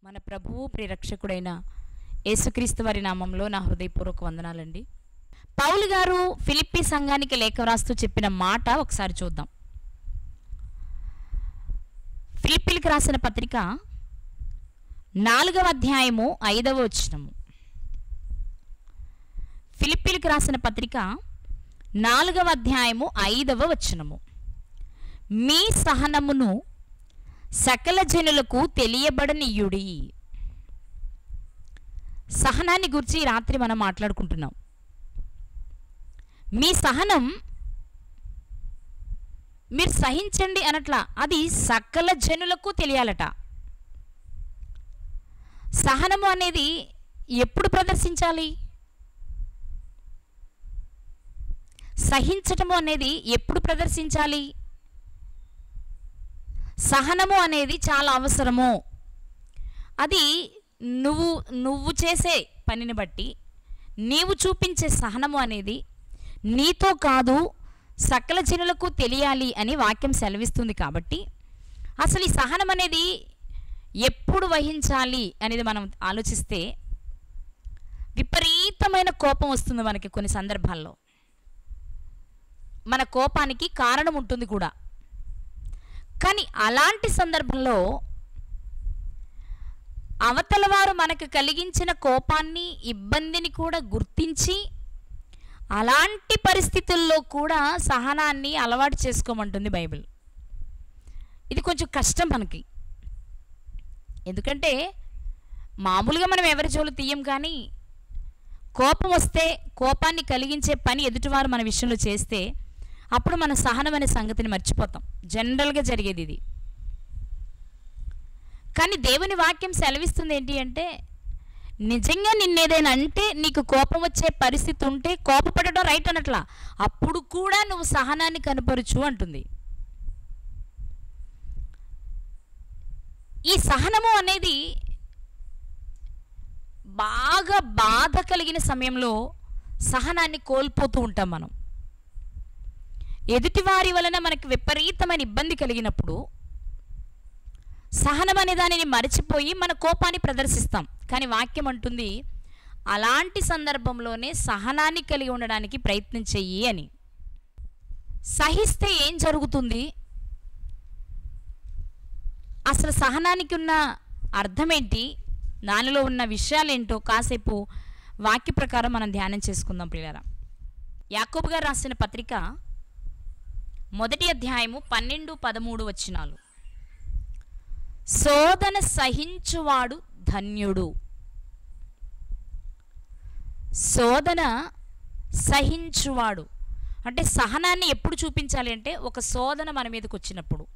మన ప్రభువు ప్రియరక్షకుడైన యేసుక్రీస్తు వారి నామంలో నా హృదయపూర్వక వందనాలండి. పౌలు గారు ఫిలిప్పీ సంఘానికి లేఖ వ్రాస్తూ చెప్పిన మాట ఒకసారి చూద్దాం. ఫిలిప్పీలకు రాసిన పత్రిక 4వ అధ్యాయము 5వ వచనము. ఫిలిప్పీలకు రాసిన పత్రిక 4వ అధ్యాయము 5వ వచనము. మీ సహనమును సకల జనులకు తెలియబడనీయుడి. సహనాన్ని గురించి రాత్రి మనం మాట్లాడుకుంటున్నాం. మీ సహనం మీరు సహించండి అనట్లా, అది సకల జనులకు తెలియాలట. సహనము అనేది ఎప్పుడు ప్రదర్శించాలి? సహించటము అనేది ఎప్పుడు ప్రదర్శించాలి? సహనము అనేది చాలా అవసరము. అది నువ్వు చేసే పనిని బట్టి నీవు చూపించే సహనము అనేది నీతో కాదు సకల జనులకు తెలియాలి అని వాక్యం సెలవిస్తుంది. కాబట్టి అసలు ఈ సహనం అనేది ఎప్పుడు వహించాలి అనేది మనం ఆలోచిస్తే విపరీతమైన కోపం వస్తుంది మనకి. కొన్ని సందర్భాల్లో మన కోపానికి కారణం ఉంటుంది కూడా. కానీ అలాంటి సందర్భంలో అవతల వారు మనకు కలిగించిన కోపాన్ని, ఇబ్బందిని కూడా గుర్తించి అలాంటి పరిస్థితుల్లో కూడా సహనాన్ని అలవాటు చేసుకోమంటుంది బైబిల్. ఇది కొంచెం కష్టం మనకి. ఎందుకంటే మామూలుగా మనం ఎవరి జోలు తీయం, కానీ కోపం వస్తే కోపాన్ని కలిగించే పని ఎదుటివారు మన విషయంలో చేస్తే అప్పుడు మన సహనం అనే సంగతిని మర్చిపోతాం. జనరల్గా జరిగేది ఇది. కానీ దేవుని వాక్యం సెలవిస్తుంది ఏంటి అంటే, నిజంగా నిన్నేదైనా అంటే నీకు కోపం వచ్చే పరిస్థితి ఉంటే కోపపడడం రైట్ అనట్లా, అప్పుడు కూడా నువ్వు సహనాన్ని కనపరచు అంటుంది. ఈ సహనము అనేది బాగా బాధ కలిగిన సమయంలో సహనాన్ని కోల్పోతూ ఉంటాం మనం. ఎదుటివారి వలన మనకి విపరీతమైన ఇబ్బంది కలిగినప్పుడు సహనం అనే దానిని మరచిపోయి మన కోపాన్ని ప్రదర్శిస్తాం. కానీ వాక్యం అంటుంది, అలాంటి సందర్భంలోనే సహనాన్ని కలిగి ఉండడానికి ప్రయత్నం చెయ్యి అని. సహిస్తే ఏం జరుగుతుంది? అసలు సహనానికి ఉన్న అర్థం ఏంటి, దానిలో ఉన్న విషయాలేంటో కాసేపు వాక్య ప్రకారం మనం ధ్యానం చేసుకుందాం ప్రియులారా. యాకోబు గారు రాసిన పత్రిక 1వ అధ్యాయము 12-13 వచనాలు. శోధన సహించువాడు ధన్యుడు. శోధన సహించువాడు అంటే సహనాన్ని ఎప్పుడు చూపించాలి అంటే, ఒక శోధన మన మీదకి వచ్చినప్పుడు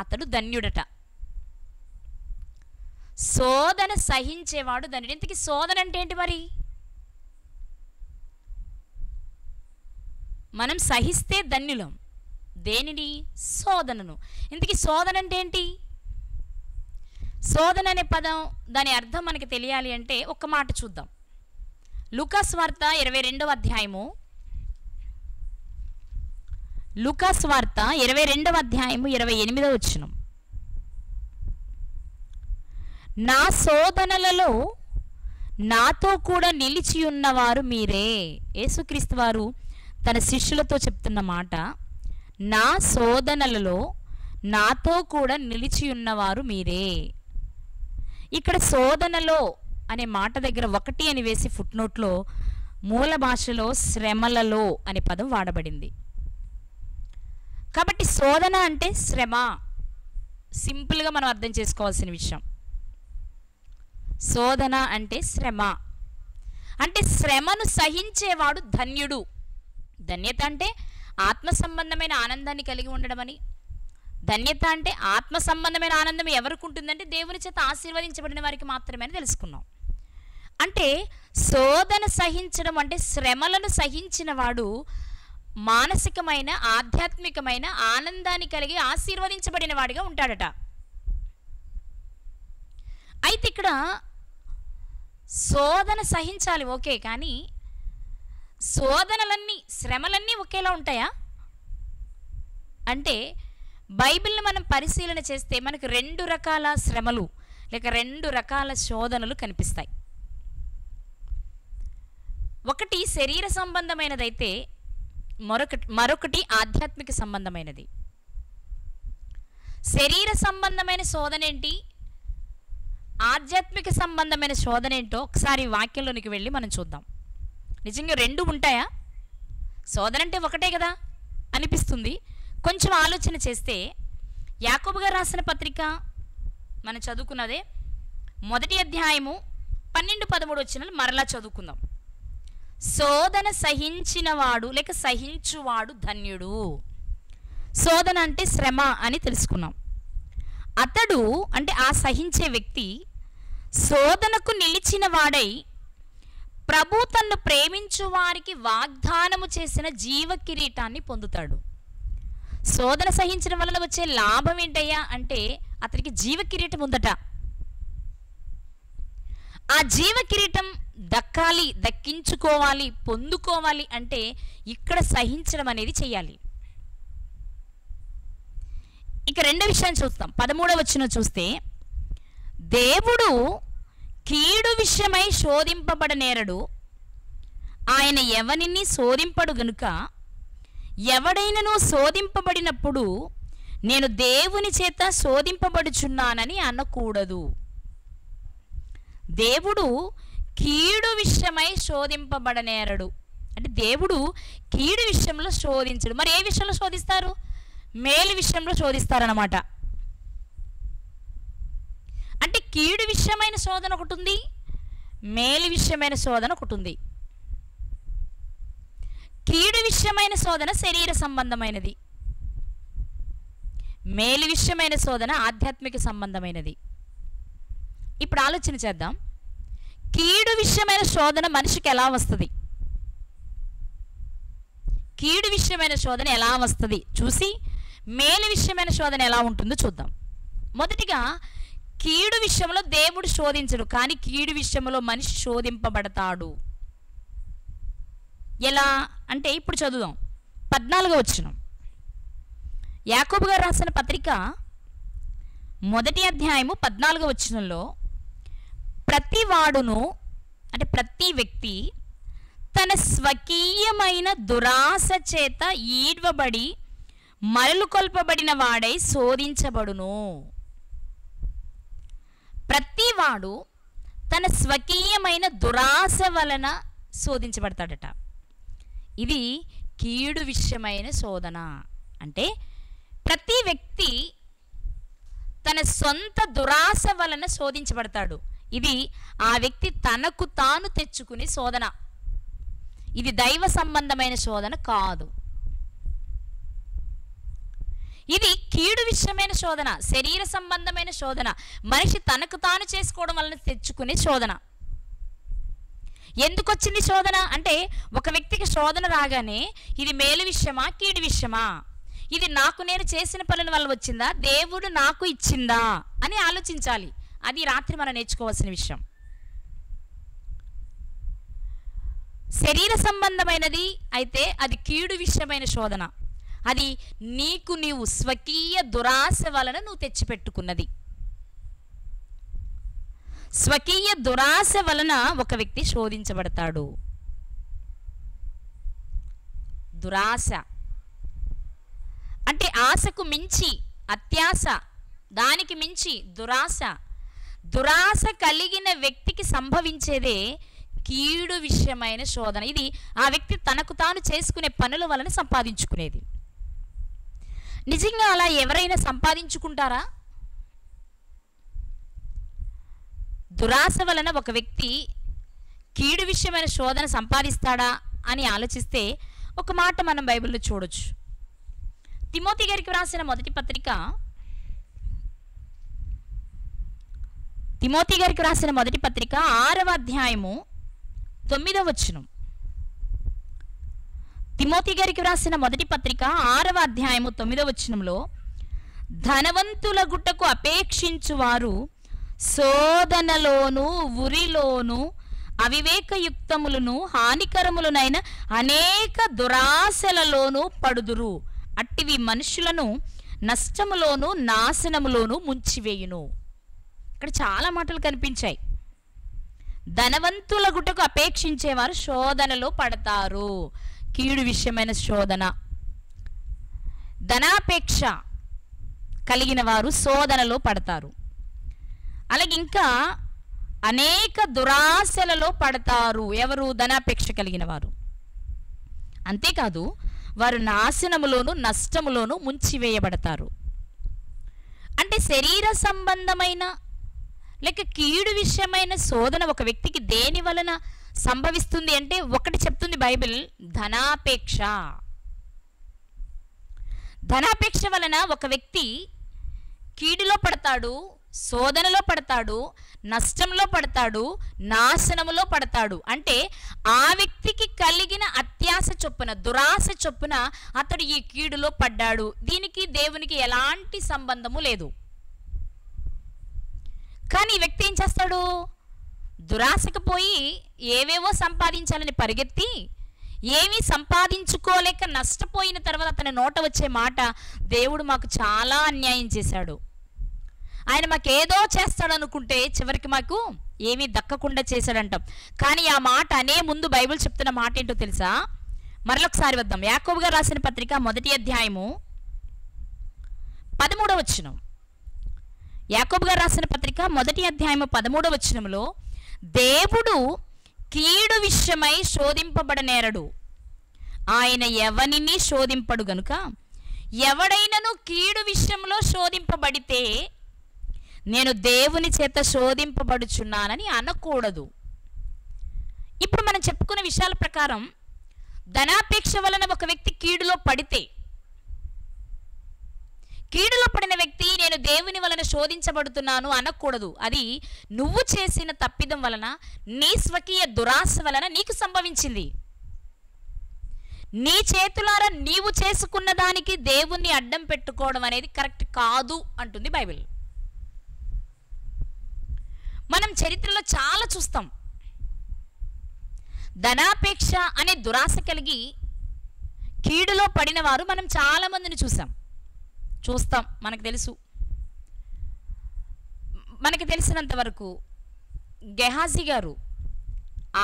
అతడు ధన్యుడట. శోధన సహించేవాడు ధన్యుడు. ఇంతకీ శోధన అంటే ఏంటి మరి? మనం సహిస్తే ధన్యులం. దేనిని? శోధనను. ఇంతకీ శోధన అంటే ఏంటి? శోధన అనే పదం, దాని అర్థం మనకి తెలియాలి అంటే ఒక్క మాట చూద్దాం. లూకాసు వార్త 22వ అధ్యాయము, లూకాసు వార్త 22వ అధ్యాయము 28వ వచనం. నా శోధనలలో నాతో కూడా నిలిచి ఉన్నవారు మీరే. యేసుక్రీస్తు వారు తన శిష్యులతో చెప్తున్న మాట, నా శోధనలలో నాతో కూడా నిలిచి ఉన్నవారు మీరే. ఇక్కడ శోధనలో అనే మాట దగ్గర 1 అని వేసి ఫుట్నోట్లో మూల భాషలో శ్రమలలో అనే పదం వాడబడింది. కాబట్టి శోధన అంటే శ్రమ. సింపుల్గా మనం అర్థం చేసుకోవాల్సిన విషయం. శోధన అంటే శ్రమ. అంటే శ్రమను సహించేవాడు ధన్యుడు. ధన్యత అంటే ఆత్మ సంబంధమైన ఆనందాన్ని కలిగి ఉండడం అని. ధన్యత అంటే ఆత్మ సంబంధమైన ఆనందం ఎవరికి ఉంటుందంటే దేవుని చేత ఆశీర్వదించబడిన వారికి మాత్రమే అని తెలుసుకున్నాం. అంటే శోధన సహించడం అంటే శ్రమలను సహించిన వాడు మానసికమైన, ఆధ్యాత్మికమైన ఆనందాన్ని కలిగి ఆశీర్వదించబడిన వాడిగా ఉంటాడట. అయితే ఇక్కడ శోధన సహించాలి, ఓకే, కానీ శోధనలన్నీ, శ్రమలన్నీ ఒకేలా ఉంటాయా అంటే బైబిల్ని మనం పరిశీలన చేస్తే మనకు 2 రకాల శ్రమలు లేక 2 రకాల శోధనలు కనిపిస్తాయి. ఒకటి శరీర సంబంధమైనదైతే మరొకటి ఆధ్యాత్మిక సంబంధమైనది. శరీర సంబంధమైన శోధన ఏంటి, ఆధ్యాత్మిక సంబంధమైన శోధన ఏంటో ఒకసారి వాక్యంలోనికి వెళ్ళి మనం చూద్దాం. నిజంగా 2 ఉంటాయా? శోధన అంటే ఒకటే కదా అనిపిస్తుంది. కొంచెం ఆలోచన చేస్తే యాకోబు గారు రాసిన పత్రిక మనం చదువుకున్నదే 1వ అధ్యాయము 12-13 వచనాలు మరలా చదువుకుందాం. శోధన సహించినవాడు లేక సహించువాడు ధన్యుడు. శోధన అంటే శ్రమ అని తెలుసుకున్నాం. అతడు అంటే ఆ సహించే వ్యక్తి శోధనకు నిలిచిన వాడై ప్రభు తన్ను ప్రేమించు వారికి వాగ్దానము చేసిన జీవ కిరీటాన్ని పొందుతాడు. శోధన సహించడం వలన వచ్చే లాభం ఏంటయ్యా అంటే అతనికి జీవ కిరీటం ఉందట. ఆ జీవ కిరీటం దక్కాలి, దక్కించుకోవాలి, పొందుకోవాలి అంటే ఇక్కడ సహించడం అనేది చెయ్యాలి. ఇక 2వ విషయాన్ని చూస్తాం. 13వ వచనం చూస్తే, దేవుడు కీడు విషయమై శోధింపబడనేరడు, ఆయన ఎవనిని శోధింపడు గనుక ఎవడైనను శోధింపబడినప్పుడు నేను దేవుని చేత శోధింపబడుచున్నానని అనకూడదు. దేవుడు కీడు విషయమై శోధింపబడనేరడు అంటే దేవుడు కీడు విషయంలో శోధించడు. మరి ఏ విషయంలో శోధిస్తారు? మేలు విషయంలో శోధిస్తారన్నమాట. అంటే కీడు విషయమైన శోధన ఒకటి ఉంది, మేలు విషయమైన శోధన ఒకటి ఉంది. కీడు విషయమైన శోధన శరీర సంబంధమైనది, మేలు విషయమైన శోధన ఆధ్యాత్మిక సంబంధమైనది. ఇప్పుడు ఆలోచన చేద్దాం. కీడు విషయమైన శోధన మనిషికి ఎలా వస్తుంది? కీడు విషయమైన శోధన ఎలా వస్తుంది చూసి మేలు విషయమైన శోధన ఎలా ఉంటుందో చూద్దాం. మొదటిగా కీడు విషయంలో దేవుడు శోధించడు, కానీ కీడు విషయంలో మనిషి శోధింపబడతాడు. ఎలా అంటే ఇప్పుడు చదువుదాం. 14వ వచనం యాకోబు గారు రాసిన పత్రిక 1వ అధ్యాయము 14వ వచనంలో, ప్రతి వాడును అంటే ప్రతి వ్యక్తి తన స్వకీయమైన దురాశ చేత ఈడ్వబడి మరలు కొల్పబడిన వాడై శోధించబడును. ప్రతివాడు తన స్వకీయమైన దురాశ వలన శోధించబడతాడట. ఇది కీడు విషయమైన శోధన. అంటే ప్రతి వ్యక్తి తన సొంత దురాశ వలన శోధించబడతాడు. ఇది ఆ వ్యక్తి తనకు తాను తెచ్చుకునే శోధన. ఇది దైవ సంబంధమైన శోధన కాదు. ఇది కీడు విషయమైన శోధన, శరీర సంబంధమైన శోధన, మనిషి తనకు తాను చేసుకోవడం వలన తెచ్చుకునే శోధన. ఎందుకు వచ్చింది శోధన అంటే ఒక వ్యక్తికి శోధన రాగానే ఇది మేలు విషయమా కీడు విషయమా, ఇది నాకు నేను చేసిన పనుల వల్ల వచ్చిందా, దేవుడు నాకు ఇచ్చిందా అని ఆలోచించాలి. అది రాత్రి మనం నేర్చుకోవాల్సిన విషయం. శరీర సంబంధమైనది అయితే అది కీడు విషయమైన శోధన. అది నీవు స్వకీయ దురాశ వలన నువ్వు తెచ్చిపెట్టుకున్నది. స్వకీయ దురాశ వలన ఒక వ్యక్తి శోధించబడతాడు. దురాశ అంటే ఆశకు మించి అత్యాశ, దానికి మించి దురాశ. దురాశ కలిగిన వ్యక్తికి సంభవించేదే కీడు విషయమైన శోధన. ఇది ఆ వ్యక్తి తనకు తాను చేసుకునే పనుల వలన సంపాదించుకునేది. నిజంగా అలా ఎవరైనా సంపాదించుకుంటారా? దురాశ వలన ఒక వ్యక్తి కీడు విషయమైన శోధన సంపాదిస్తాడా అని ఆలోచిస్తే ఒక మాట మనం బైబిల్లో చూడొచ్చు. తిమోతి గారికి రాసిన మొదటి పత్రిక, తిమోతి గారికి రాసిన మొదటి పత్రిక 6వ అధ్యాయము 9వ వచనం. తిమోతి గారికి రాసిన మొదటి పత్రిక 6వ అధ్యాయము 9వ వచనంలో, ధనవంతుల గుట్టకు అపేక్షించువారు శోధనలోను ఉరిలోను అవివేకయుక్తములను హానికరములనైన అనేక దురాశలలోనూ పడుదురు. అట్టివి మనుషులను నష్టములోను నాశనములోను ముంచివేయును. ఇక్కడ చాలా మాటలు కనిపించాయి. ధనవంతుల గుటకు అపేక్షించేవారు శోధనలో పడతారు. కీడు విషయమైన శోధన, ధనాపేక్ష కలిగిన వారు శోధనలో పడతారు. అలాగే ఇంకా అనేక దురాశలలో పడతారు. ఎవరు? ధనాపేక్ష కలిగిన వారు. అంతేకాదు వారు నాశనములోను నష్టములోను ముంచివేయబడతారు. అంటే శరీర సంబంధమైన లేక కీడు విషయమైన శోధన ఒక వ్యక్తికి దేని వలన సంభవిస్తుంది అంటే ఒకటి చెప్తుంది బైబిల్, ధనాపేక్ష. ధనాపేక్ష వలన ఒక వ్యక్తి కీడులో పడతాడు, శోధనలో పడతాడు, నష్టంలో పడతాడు, నాశనములో పడతాడు. అంటే ఆ వ్యక్తికి కలిగిన అత్యాశ చొప్పున, దురాశ చొప్పున అతడు ఈ కీడులో పడ్డాడు. దీనికి దేవునికి ఎలాంటి సంబంధము లేదు. కానీ ఈ వ్యక్తి ఏం చేస్తాడు? దురాశకు పోయి ఏవేవో సంపాదించాలని పరిగెత్తి ఏమీ సంపాదించుకోలేక నష్టపోయిన తర్వాత అతని నోట వచ్చే మాట, దేవుడు మాకు చాలా అన్యాయం చేశాడు, ఆయన మాకేదో చేస్తాడు అనుకుంటే చివరికి మాకు ఏమీ దక్కకుండా చేశాడంటాం. కానీ ఆ మాట అనే ముందు బైబిల్ చెప్తున్న మాట ఏంటో తెలుసా? మరొకసారి వద్దాం. యాకోబు గారు రాసిన పత్రిక 1వ అధ్యాయము 13వ వచనం. యాకోబు గారు రాసిన పత్రిక 1వ అధ్యాయము 13వ వచనంలో, దేవుడు కీడు విషయమై శోధింపబడనేరడు, ఆయన ఎవనిని శోధింపడు గనుక ఎవడైనను కీడు విషయంలో శోధింపబడితే నేను దేవుని చేత శోధింపబడుచున్నానని అనకూడదు. ఇప్పుడు మనం చెప్పుకున్న విషయాల ప్రకారం ధనాపేక్ష వలన ఒక వ్యక్తి కీడులో పడితే, కీడులో పడిన వ్యక్తి నేను దేవుని వలన శోధించబడుతున్నాను అనకూడదు. అది నువ్వు చేసిన తప్పిదం వలన, నీ స్వకీయ దురాశ వలన నీకు సంభవించింది. నీ చేతులారా నీవు చేసుకున్న దానికి దేవుణ్ణి అడ్డం పెట్టుకోవడం అనేది కరెక్ట్ కాదు అంటుంది బైబిల్. మనం చరిత్రలో చాలా చూస్తాం. ధనాపేక్ష అనే దురాశ కలిగి కీడులో పడిన వారు మనం చాలా మందిని చూస్తాం. మనకు తెలిసినంత వరకు గెహాజీ గారు,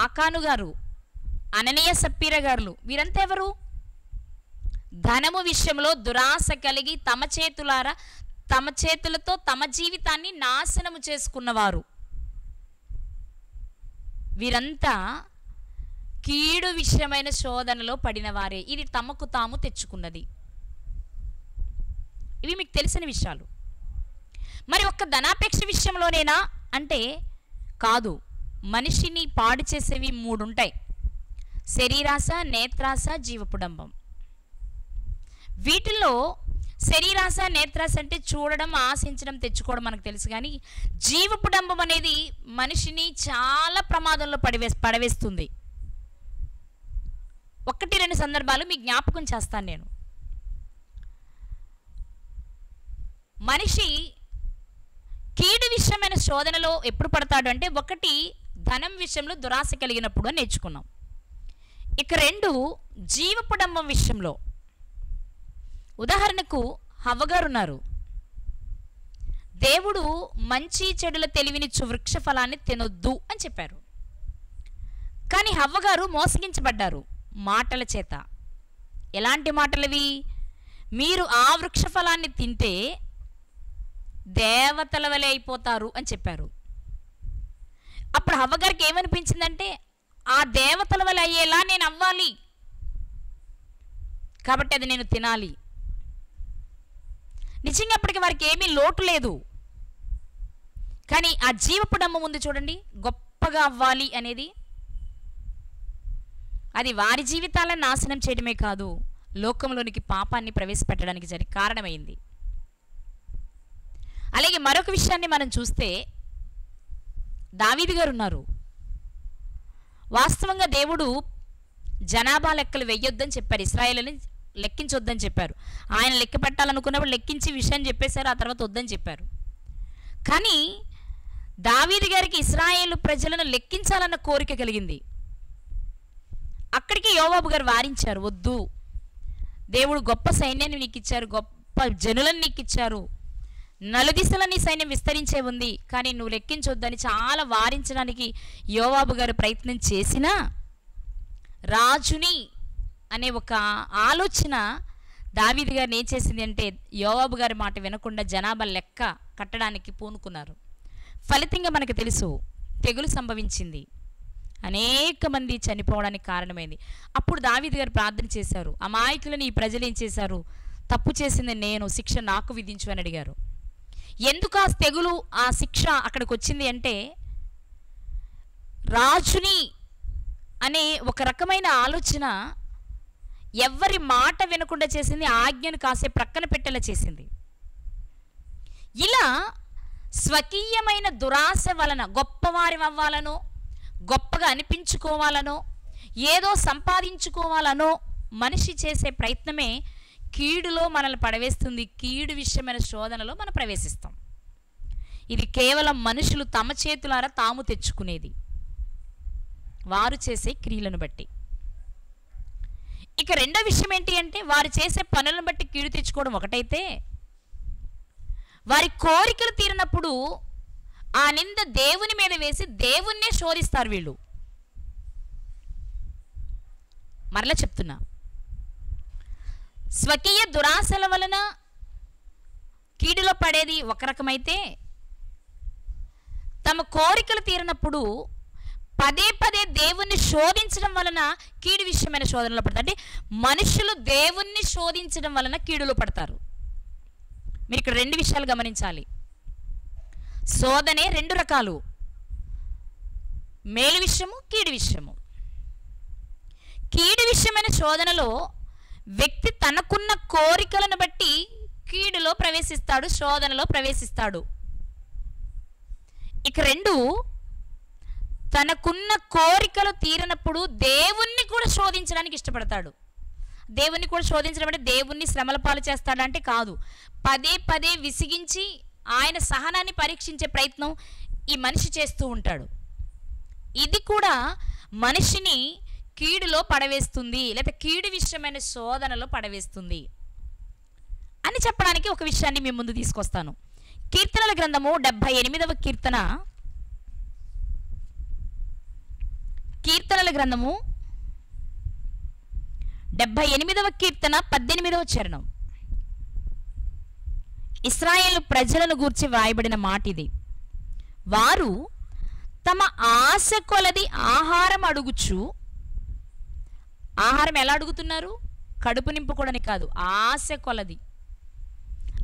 ఆకాను గారు, అననీయ సప్పీర గారు, వీరంతా ఎవరు? ధనము విషయంలో దురాశ కలిగి తమ చేతులతో తమ జీవితాన్ని నాశనము చేసుకున్నవారు. వీరంతా కీడు విషయమైన శోధనలో పడిన వారే. ఇది తమకు తాము తెచ్చుకున్నది. ఇవి మీకు తెలిసిన విషయాలు. మరి ఒక్క ధనాపేక్ష విషయంలోనేనా అంటే కాదు. మనిషిని పాడు చేసేవి 3 ఉంటాయి: శరీరాశ, నేత్రాశ, జీవపుడంబం. వీటిల్లో శరీరాశ, నేత్రాశ అంటే చూడడం, ఆశించడం, తెచ్చుకోవడం మనకు తెలుసు. కానీ జీవపుడంబం అనేది మనిషిని చాలా ప్రమాదంలో పడవేస్తుంది. 1-2 సందర్భాలు మీకు జ్ఞాపకం చేస్తాను నేను. మనిషి కీడు విషయమైన శోధనలో ఎప్పుడు పడతాడు అంటే, 1 ధనం విషయంలో దురాశ కలిగినప్పుడు అని నేర్చుకున్నాం. ఇక 2 జీవపుడంబం విషయంలో. ఉదాహరణకు హవ్వగారు ఉన్నారు. దేవుడు మంచి చెడుల తెలివినిచ్చు వృక్ష ఫలాన్ని తినొద్దు అని చెప్పారు. కానీ హవ్వగారు మోసగించబడ్డారు మాటల చేత. ఎలాంటి మాటలవి? మీరు ఆ వృక్ష ఫలాన్ని తింటే దేవతల వలె అయిపోతారు అని చెప్పారు. అప్పుడు హవ్వగారికి ఏమనిపించిందంటే, ఆ దేవతల వలె అయ్యేలా నేను అవ్వాలి, కాబట్టి అది నేను తినాలి. నిజంగా అప్పటికి వారికి ఏమీ లోటు లేదు. కానీ ఆ జీవపుడంబం ఉంది చూడండి, గొప్పగా అవ్వాలి అనేది. అది వారి జీవితాలను నాశనం చేయడమే కాదు, లోకంలోనికి పాపాన్ని ప్రవేశపెట్టడానికి కారణమైంది. అలాగే మరొక విషయాన్ని మనం చూస్తే, దావీదు గారు ఉన్నారు. వాస్తవంగా దేవుడు జనాభా లెక్కలు వెయ్యొద్దని చెప్పారు, ఇశ్రాయేలుని లెక్కించొద్దని చెప్పారు. ఆయన లెక్క పెట్టాలనుకున్నప్పుడు లెక్కించి విషయం చెప్పేశారు, ఆ తర్వాత వద్దని చెప్పారు. కానీ దావీదు గారికి ఇశ్రాయేలు ప్రజలను లెక్కించాలన్న కోరిక కలిగింది. అక్కడికి యోవాబు గారు వారించారు, వద్దు, దేవుడు గొప్ప సైన్యాన్ని నీకు ఇచ్చారు, గొప్ప జనులను నీకు ఇచ్చారు, నలుదిశల నీ సైన్యం విస్తరించే ఉంది, కానీ నువ్వు లెక్కించొద్దని చాలా వారించడానికి యోవాబు గారు ప్రయత్నం చేసినా రాజుని అనే ఒక ఆలోచన దావీదు గారిని ఏం చేసింది అంటే యోవాబు గారి మాట వినకుండా జనాభా లెక్క కట్టడానికి పూనుకున్నారు. ఫలితంగా మనకు తెలుసు తెగులు సంభవించింది, అనేక మంది చనిపోవడానికి కారణమైంది. అప్పుడు దావీదు గారు ప్రార్థన చేశారు, అమాయకులను ఈ ప్రజలు ఏం చేశారు, తప్పు చేసింది నేను, శిక్ష నాకు విధించు అని అడిగారు. ఎందుకు ఆ తెగులు ఆ శిక్ష అక్కడికి వచ్చింది అంటే రాజుని అనే ఒక రకమైన ఆలోచన ఎవరి మాట వినకుండా చేసింది, ఆజ్ఞను కాసే ప్రక్కన పెట్టేలా చేసింది. ఇలా స్వకీయమైన దురాశ వలన గొప్పవారి అవ్వాలనో, గొప్పగా అనిపించుకోవాలనో, ఏదో సంపాదించుకోవాలనో మనిషి చేసే ప్రయత్నమే కీడులో మనల్ని పడవేస్తుంది. కీడు విషయమైన శోధనలో మనం ప్రవేశిస్తాం. ఇది కేవలం మనుషులు తమ చేతులారా తాము తెచ్చుకునేది, వారు చేసే క్రియలను బట్టి. ఇక రెండో విషయం ఏంటి అంటే వారు చేసే పనులను బట్టి కీడు తెచ్చుకోవడం ఒకటైతే, వారి కోరికలు తీరినప్పుడు ఆ నింద దేవుని మీద వేసి దేవుణ్ణే శోధిస్తారు వీళ్ళు. మరలా చెప్తున్నా, స్వకీయ దురాశల వలన కీడులో పడేది ఒక రకమైతే, తమ కోరికలు తీరినప్పుడు పదే పదే దేవుణ్ణి శోధించడం వలన కీడు విషయమైన శోధనలో పడతారు. అంటే మనుషులు దేవుణ్ణి శోధించడం వలన కీడులో పడతారు. మీరు ఇక్కడ రెండు విషయాలు గమనించాలి. శోధనే రెండు రకాలు, మేలు విషయము, కీడు విషయము. కీడు విషయమైన శోధనలో వ్యక్తి తనకున్న కోరికలను బట్టి కీడులో ప్రవేశిస్తాడు, శోధనలో ప్రవేశిస్తాడు. ఇక రెండు, తనకున్న కోరికలు తీరినప్పుడు దేవుణ్ణి కూడా శోధించడానికి ఇష్టపడతాడు. దేవుణ్ణి కూడా శోధించడం అంటే దేవుణ్ణి శ్రమల పాలు చేస్తాడంటే కాదు, పదే పదే విసిగించి ఆయన సహనాన్ని పరీక్షించే ప్రయత్నం ఈ మనిషి చేస్తూ ఉంటాడు. ఇది కూడా మనిషిని కీడులో పడవేస్తుంది, లేదా కీడు విషయమైన శోధనలో పడవేస్తుంది అని చెప్పడానికి ఒక విషయాన్ని మీ ముందు తీసుకొస్తాను. కీర్తనల గ్రంథము 78వ కీర్తన, కీర్తనల గ్రంథము 78వ కీర్తన 18వ చరణం. ఇశ్రాయేలు ప్రజలను గూర్చి వ్రాయబడిన మాట ఇది. వారు తమ ఆశ కొలది ఆహారం అడుగుచు, ఆహారం ఎలా అడుగుతున్నారు, కడుపు నింపుకోవడానికి కాదు, ఆశ కొలది.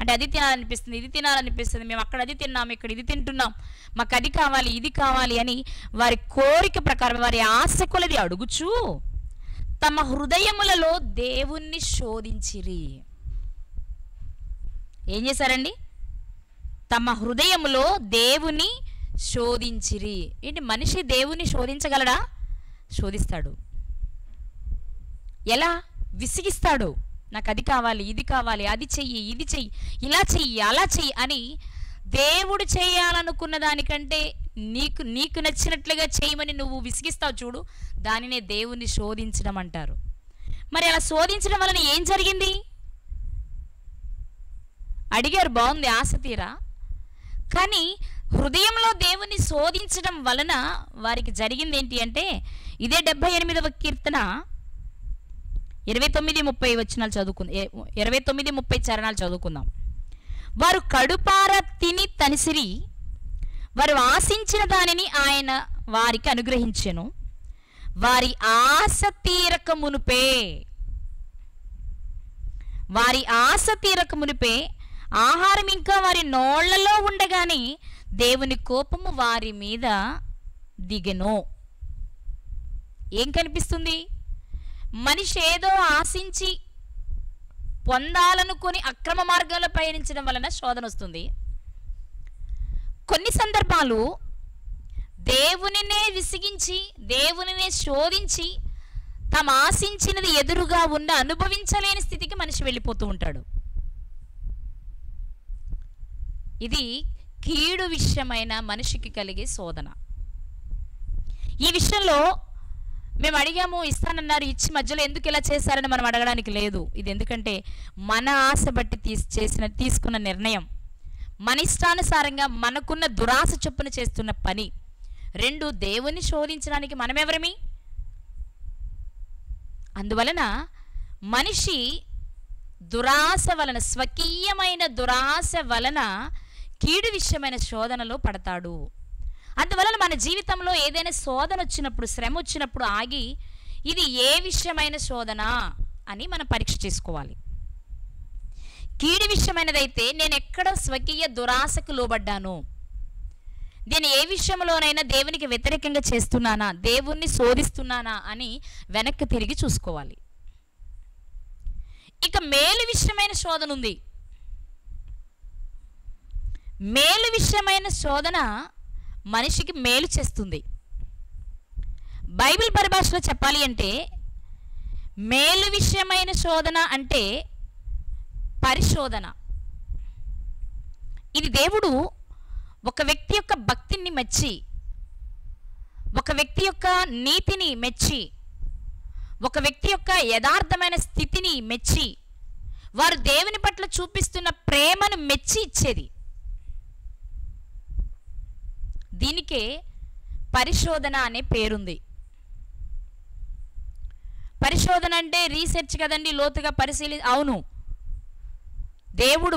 అంటే అది తినాలనిపిస్తుంది, ఇది తినాలనిపిస్తుంది, మేము అక్కడ అది తిన్నాం, ఇక్కడ ఇది తింటున్నాం, మాకు అది కావాలి, ఇది కావాలి అని వారి కోరిక ప్రకారం వారి ఆశ కొలది అడుగుచు తమ హృదయములలో దేవుణ్ణి శోధించిరి. ఏం చేశారండి? తమ హృదయములో దేవుని శోధించిరి. ఏంటి, మనిషి దేవుణ్ణి శోధించగలడా? శోధిస్తాడు. ఎలా? విసిగిస్తాడు. నాకు అది కావాలి, ఇది కావాలి, అది చెయ్యి, ఇది చెయ్యి, ఇలా చెయ్యి, అలా చెయ్యి అని దేవుడు చేయాలనుకున్న దానికంటే నీకు నచ్చినట్లుగా చేయమని నువ్వు విసిగిస్తావు చూడు, దానినే దేవుణ్ణి శోధించడం అంటారు. మరి అలా శోధించడం వలన ఏం జరిగింది? అడిగారు, బాగుంది, ఆశ తీరా. కానీ హృదయంలో దేవుణ్ణి శోధించడం వలన వారికి జరిగింది ఏంటి అంటే, ఇదే 78వ కీర్తన 29-30 వచనాలు చదువుకుందాం. 29-30 చరణాలు చదువుకుందాం. వారు కడుపార తిని తనిసిరి, వారు ఆశించిన దానిని ఆయన వారికి అనుగ్రహించెను. వారి ఆశ తీరక మునుపే, వారి ఆశ తీరక మునిపే ఆహారం ఇంకా వారి నోళ్లలో ఉండగానే దేవుని కోపము వారి మీద దిగెను. ఏం కనిపిస్తుంది? మనిషి ఏదో ఆశించి పొందాలనుకొని అక్రమ మార్గాల్లో పయనించడం వలన శోధన వస్తుంది. కొన్ని సందర్భాలు దేవునినే విసిగించి, దేవునినే శోధించి తమ ఆశించినది ఎదురుగా ఉన్న అనుభవించలేని స్థితికి మనిషి వెళ్ళిపోతూ ఉంటాడు. ఇది కీడు విషయమైన మనిషికి కలిగే శోధన. ఈ విషయంలో మేము అడిగాము, ఇస్తానన్నారు, ఇచ్చి మధ్యలో ఎందుకు ఇలా చేశారని మనం అడగడానికి లేదు. ఇది ఎందుకంటే మన ఆశ బట్టి తీసుకున్న నిర్ణయం, మన ఇష్టానుసారంగా మనకున్న దురాశ చొప్పున చేస్తున్న పని. రెండు, దేవుణ్ణి శోధించడానికి మనమెవరమి? అందువలన మనిషి దురాశ వలన, స్వకీయమైన దురాశ వలన కీడు విషయమైన శోధనలో పడతాడు. అందువలన మన జీవితంలో ఏదైనా శోధన వచ్చినప్పుడు, శ్రమ వచ్చినప్పుడు ఆగి ఇది ఏ విషయమైన శోధన అని మనం పరీక్ష చేసుకోవాలి. కీడు విషయమైనదైతే నేను ఎక్కడ స్వకీయ దురాశకు లోబడ్డాను, నేను ఏ విషయంలోనైనా దేవునికి వ్యతిరేకంగా చేస్తున్నానా, దేవుణ్ణి శోధిస్తున్నానా అని వెనక్కి తిరిగి చూసుకోవాలి. ఇక మేలు విషయమైన శోధన ఉంది. మేలు విషయమైన శోధన మనిషికి మేలు చేస్తుంది. బైబిల్ పరిభాషలో చెప్పాలి అంటే మేలు విషయమైన శోధన అంటే పరిశోధన. ఇది దేవుడు ఒక వ్యక్తి యొక్క భక్తిని మెచ్చి, ఒక వ్యక్తి యొక్క నీతిని మెచ్చి, ఒక వ్యక్తి యొక్క యథార్థమైన స్థితిని మెచ్చి, వారు దేవుని పట్ల చూపిస్తున్న ప్రేమను మెచ్చి ఇచ్చేది. దీనికే పరిశోధన అనే పేరుంది. పరిశోధన అంటే రీసెర్చ్ కదండి, లోతుగా అవును, దేవుడు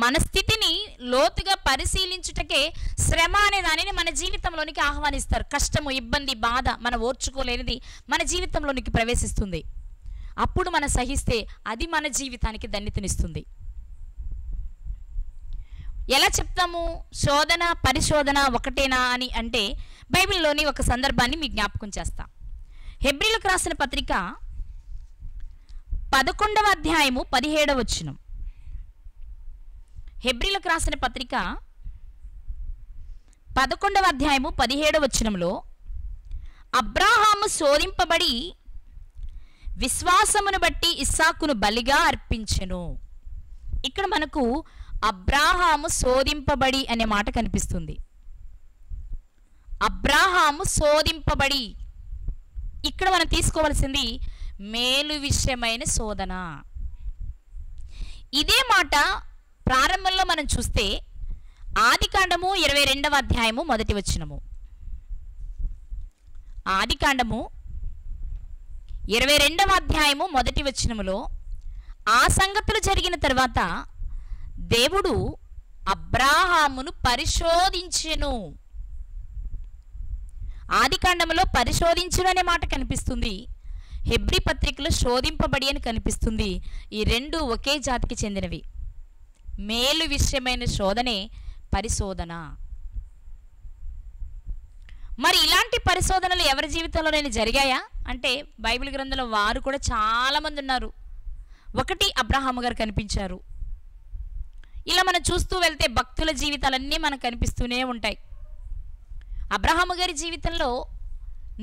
మన స్థితిని లోతుగా పరిశీలించుటకే శ్రమ అనే దానిని మన జీవితంలోనికి ఆహ్వానిస్తారు. కష్టము, ఇబ్బంది, బాధ మన ఓర్చుకోలేనిది మన జీవితంలోనికి ప్రవేశిస్తుంది. అప్పుడు మనం సహిస్తే అది మన జీవితానికి ధన్యతనిస్తుంది. ఎలా చెప్తాము శోధన పరిశోధన ఒకటేనా అని అంటే బైబిల్లోని ఒక సందర్భాన్ని మీకు జ్ఞాపకం చేస్తా. హెబ్రీలకు రాసిన పత్రిక 11వ అధ్యాయము 17వ వచనం. హెబ్రీలకు రాసిన పత్రిక 11వ అధ్యాయము 17వ వచనంలో అబ్రాహాము శోధింపబడి విశ్వాసమును బట్టి ఇస్సాకును బలిగా అర్పించెను. ఇక్కడ మనకు అబ్రాహాము శోధింపబడి అనే మాట కనిపిస్తుంది. అబ్రాహాము శోధింపబడి, ఇక్కడ మనం తీసుకోవాల్సింది మేలు విషయమైన శోధన. ఇదే మాట ప్రారంభంలో మనం చూస్తే ఆదికాండము 22వ అధ్యాయము 1వ వచనము. ఆదికాండము 22వ అధ్యాయము 1వ వచనములో ఆ సంగతులు జరిగిన తర్వాత దేవుడు అబ్రాహామును పరిశోధించెను. ఆదికాండములో పరిశోధించును అనే మాట కనిపిస్తుంది, హెబ్రీ పత్రికలో శోధింపబడి అని కనిపిస్తుంది. ఈ రెండు ఒకే జాతికి చెందినవి. మేలు విషయమైన శోధనే పరిశోధన. మరి ఇలాంటి పరిశోధనలు ఎవరి జీవితంలోనైనా జరిగాయా అంటే బైబిల్ గ్రంథంలో వారు కూడా చాలామంది ఉన్నారు. ఒకటి అబ్రహాము గారు కనిపించారు. ఇలా మనం చూస్తూ వెళ్తే భక్తుల జీవితాలన్నీ మనకు కనిపిస్తూనే ఉంటాయి. అబ్రహాము గారి జీవితంలో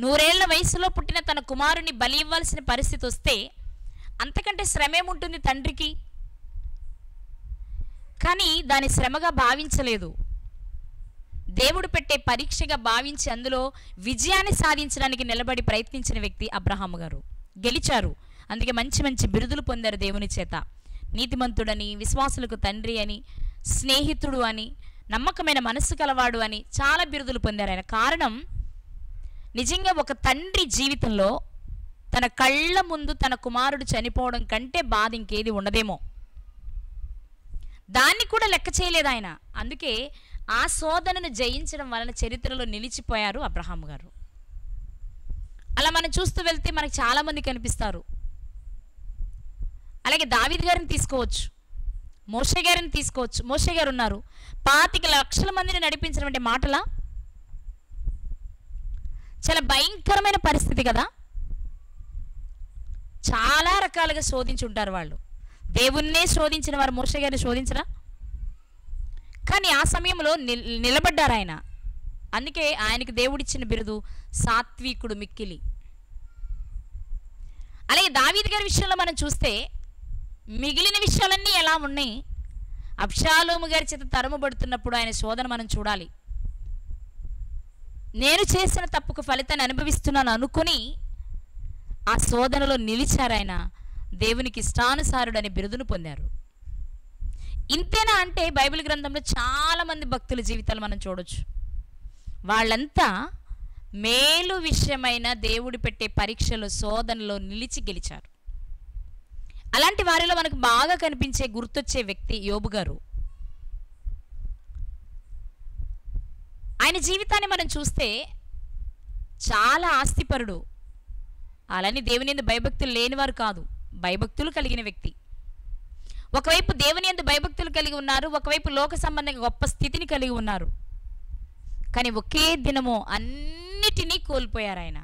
100 ఏళ్ల వయసులో పుట్టిన తన కుమారుని బలి ఇవ్వాల్సిన పరిస్థితి వస్తే అంతకంటే శ్రమేముంటుంది తండ్రికి? కానీ దాని శ్రమగా భావించలేదు, దేవుడు పెట్టే పరీక్షగా భావించి అందులో విజయాన్ని సాధించడానికి నిలబడి ప్రయత్నించిన వ్యక్తి అబ్రహాము గారు. గెలిచారు, అందుకే మంచి మంచి బిరుదులు పొందారు దేవుని చేత. నీతిమంతుడని, విశ్వాసులకు తండ్రి అని, స్నేహితుడు అని, నమ్మకమైన మనస్సు కలవాడు అని చాలా బిరుదులు పొందారు ఆయన. కారణం నిజంగా ఒక తండ్రి జీవితంలో తన కళ్ళ ముందు తన కుమారుడు చనిపోవడం కంటే బాధ ఇంకేది ఉండదేమో, దాన్ని కూడా లెక్క చేయలేదు ఆయన. అందుకే ఆ శోధనను జయించడం వలన చరిత్రలో నిలిచిపోయారు అబ్రహాము గారు. అలా మనం చూస్తూ వెళ్తే మనకు చాలామంది కనిపిస్తారు. అలాగే దావీదు గారిని తీసుకోవచ్చు, మోషే గారిని తీసుకోవచ్చు. మోషే గారు ఉన్నారు, 25 లక్షల మందిని నడిపించినటువంటి మాటలా, చాలా భయంకరమైన పరిస్థితి కదా. చాలా రకాలుగా శోధించి ఉంటారు వాళ్ళు. దేవుణ్ణే శోధించిన వారు మోషే గారిని శోధించరా? కానీ ఆ సమయంలో నిలబడ్డారు ఆయన. అందుకే ఆయనకు దేవుడిచ్చిన బిరుదు సాత్వికుడు మిక్కిలి. అలాగే దావీదు గారి విషయంలో మనం చూస్తే మిగిలిన విషయాలన్నీ ఎలా ఉన్నాయి? అబ్షాలోము గారి చేత తరుమబడుతున్నప్పుడు ఆయన శోధన మనం చూడాలి. నేను చేసిన తప్పుకు ఫలితాన్ని అనుభవిస్తున్నాను అనుకుని ఆ శోధనలో నిలిచారు. ఆయన దేవునికి ఇష్టానుసారుడని బిరుదును పొందారు. ఇంతేనా అంటే బైబిల్ గ్రంథంలో చాలామంది భక్తుల జీవితాలు మనం చూడొచ్చు. వాళ్ళంతా మేలు విషయమైన దేవుడు పెట్టే పరీక్షలు, శోధనలో నిలిచి గెలిచారు. అలాంటి వారిలో మనకు బాగా కనిపించే, గుర్తొచ్చే వ్యక్తి యోబు గారు. ఆయన జీవితాన్ని మనం చూస్తే చాలా ఆస్తిపరుడు. అలానే దేవుని యందు భయభక్తులు లేనివారు కాదు, భయభక్తులు కలిగిన వ్యక్తి. ఒకవైపు దేవుని యందు భయభక్తులు కలిగి ఉన్నారు, ఒకవైపు లోక సంబంధంగా గొప్ప స్థితిని కలిగి ఉన్నారు. కానీ ఒకే దినము అన్నిటినీ కోల్పోయారు. ఆయన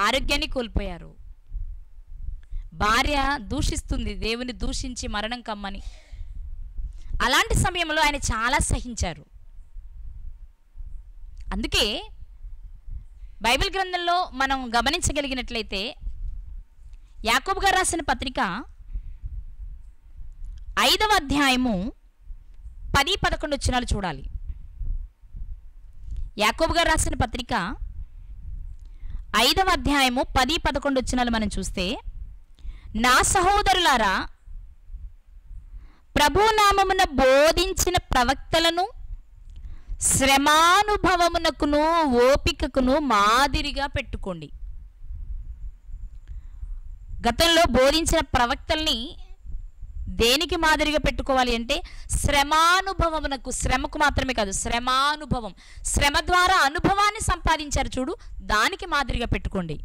ఆరోగ్యాన్ని కోల్పోయారు. భార్య దూషిస్తుంది, దేవుని దూషించి మరణం కమ్మని. అలాంటి సమయంలో ఆయన చాలా సహించారు. అందుకే బైబిల్ గ్రంథంలో మనం గమనించగలిగినట్లయితే యాకోబు గారు రాసిన పత్రిక 5వ అధ్యాయము 10-11 వచనాలు చూడాలి. యాకోబు గారు రాసిన పత్రిక 5వ అధ్యాయము 10-11 వచనాలు మనం చూస్తే, నా సహోదరులారా, ప్రభునామమున బోధించిన ప్రవక్తలను శ్రమానుభవమునకును ఓపికకును మాదిరిగా పెట్టుకోండి. గతంలో బోధించిన ప్రవక్తల్ని దేనికి మాదిరిగా పెట్టుకోవాలి అంటే శ్రమానుభవమునకు, శ్రమకు మాత్రమే కాదు, శ్రమానుభవం, శ్రమ ద్వారా అనుభవాన్ని సంపాదించారు చూడు, దానికి మాదిరిగా పెట్టుకోండి.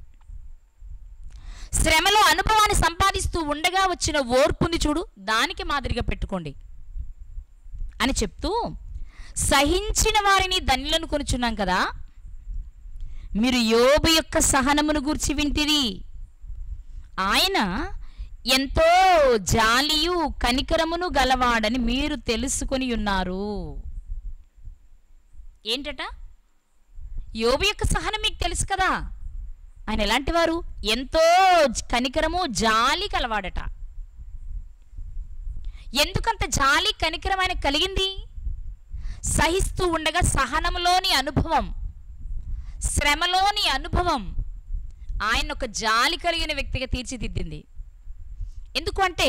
శ్రమలో అనుభవాన్ని సంపాదిస్తూ ఉండగా వచ్చిన ఓర్పుని చూడు, దానికి మాదిరిగా పెట్టుకోండి అని చెప్తూ, సహించిన వారిని ధన్యులను కొనుచున్నాం కదా, మీరు యోబు యొక్క సహనమును గూర్చి వింటిరి. ఆయన ఎంతో జాలియు కనికరమును గలవాడని మీరు తెలుసుకొని ఉన్నారు. ఏంటట? యోబు యొక్క సహనం మీకు తెలుసు కదా. ఆయన ఎలాంటి వారు? ఎంతో కనికరము, జాలి కలవాడట. ఎందుకంత జాలి కనికరం ఆయన కలిగింది? సహిస్తూ ఉండగా సహనంలోని అనుభవం, శ్రమలోని అనుభవం ఆయన ఒక జాలి కలిగిన వ్యక్తిగా తీర్చిదిద్దింది. ఎందుకు అంటే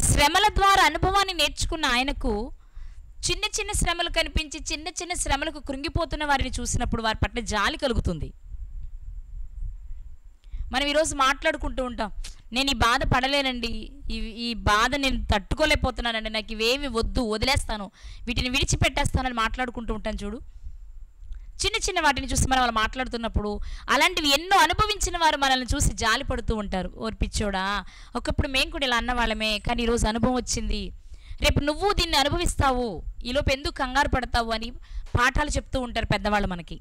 శ్రమల ద్వారా అనుభవాన్ని నేర్చుకున్న ఆయనకు చిన్న చిన్న శ్రమలు కనిపించి, చిన్న చిన్న శ్రమలకు కృంగిపోతున్న వారిని చూసినప్పుడు వారి పట్ల జాలి కలుగుతుంది. మనం ఈరోజు మాట్లాడుకుంటూ ఉంటాం, నేను ఈ బాధ పడలేనండి, ఈ బాధ నేను తట్టుకోలేకపోతున్నానండి, నాకు ఇవేమి వద్దు, వదిలేస్తాను, వీటిని విడిచిపెట్టేస్తానని మాట్లాడుకుంటూ ఉంటాను చూడు. చిన్న చిన్న వాటిని చూసి మనం వాళ్ళు మాట్లాడుతున్నప్పుడు అలాంటివి ఎన్నో అనుభవించిన వారు మనల్ని చూసి జాలి పడుతూ ఉంటారు. ఓర్పిచ్చోడా, ఒకప్పుడు మేము కూడా ఇలా అన్నవాళ్ళమే, కానీ ఈరోజు అనుభవం వచ్చింది, రేపు నువ్వు దీన్ని అనుభవిస్తావు, ఈలోపు ఎందుకు కంగారు పడతావు అని పాఠాలు చెప్తూ ఉంటారు పెద్దవాళ్ళు మనకి.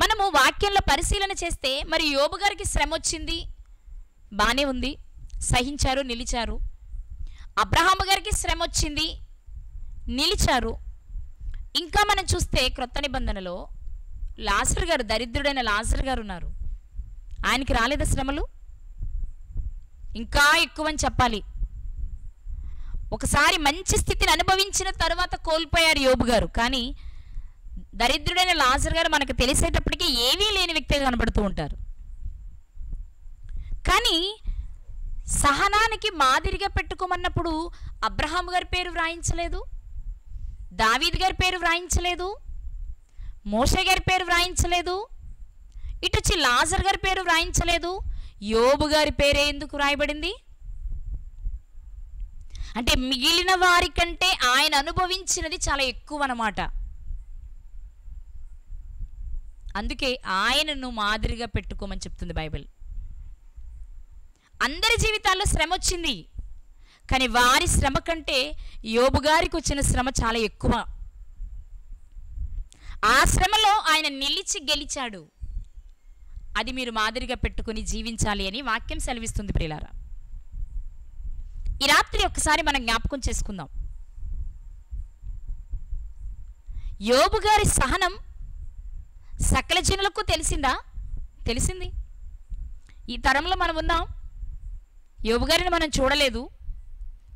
మనము వాక్యంలో పరిశీలన చేస్తే మరి యోబు గారికి శ్రమ వచ్చింది, బాగానే ఉంది, సహించారు, నిలిచారు. అబ్రహాము గారికి శ్రమ వచ్చింది, నిలిచారు. ఇంకా మనం చూస్తే క్రొత్త నిబంధనలో లాజరు గారు, దరిద్రుడైన లాజరు గారు ఉన్నారు. ఆయనకి రాలేదా శ్రమలు? ఇంకా ఎక్కువని చెప్పాలి. ఒకసారి మంచి స్థితిని అనుభవించిన తర్వాత కోల్పోయారు యోబు గారు. కానీ దరిద్రుడైన లాజరు గారు మనకు తెలిసేటప్పటికీ ఏమీ లేని వ్యక్తిగా కనబడుతూ ఉంటారు. కానీ సహనానికి మాదిరిగా పెట్టుకోమన్నప్పుడు అబ్రహాము గారి పేరు వ్రాయించలేదు, దావీదు గారి పేరు వ్రాయించలేదు, మోషే గారి పేరు వ్రాయించలేదు, ఇటుచి లాజరు గారి పేరు వ్రాయించలేదు. యోబు గారి పేరే ఎందుకు వ్రాయబడింది అంటే మిగిలిన వారి కంటే ఆయన అనుభవించినది చాలా ఎక్కువ అన్నమాట. అందుకే ఆయనను మాదిరిగా పెట్టుకోమని చెప్తుంది బైబిల్. అందరి జీవితాల్లో శ్రమ వచ్చింది, కానీ వారి శ్రమ కంటే యోబు గారికి వచ్చిన శ్రమ చాలా ఎక్కువ. ఆ శ్రమలో ఆయన నిలిచి గెలిచాడు. అది మీరు మాదిరిగా పెట్టుకుని జీవించాలి అని వాక్యం సెలవిస్తుంది ప్రియులారా. ఈ రాత్రి ఒక్కసారి మనం జ్ఞాపకం చేసుకుందాం. యోబు గారి సహనం సకల జనులకు తెలిసిందా? తెలిసింది. ఈ తరంలో మనం ఉన్నాం, యోబు గారిని మనం చూడలేదు,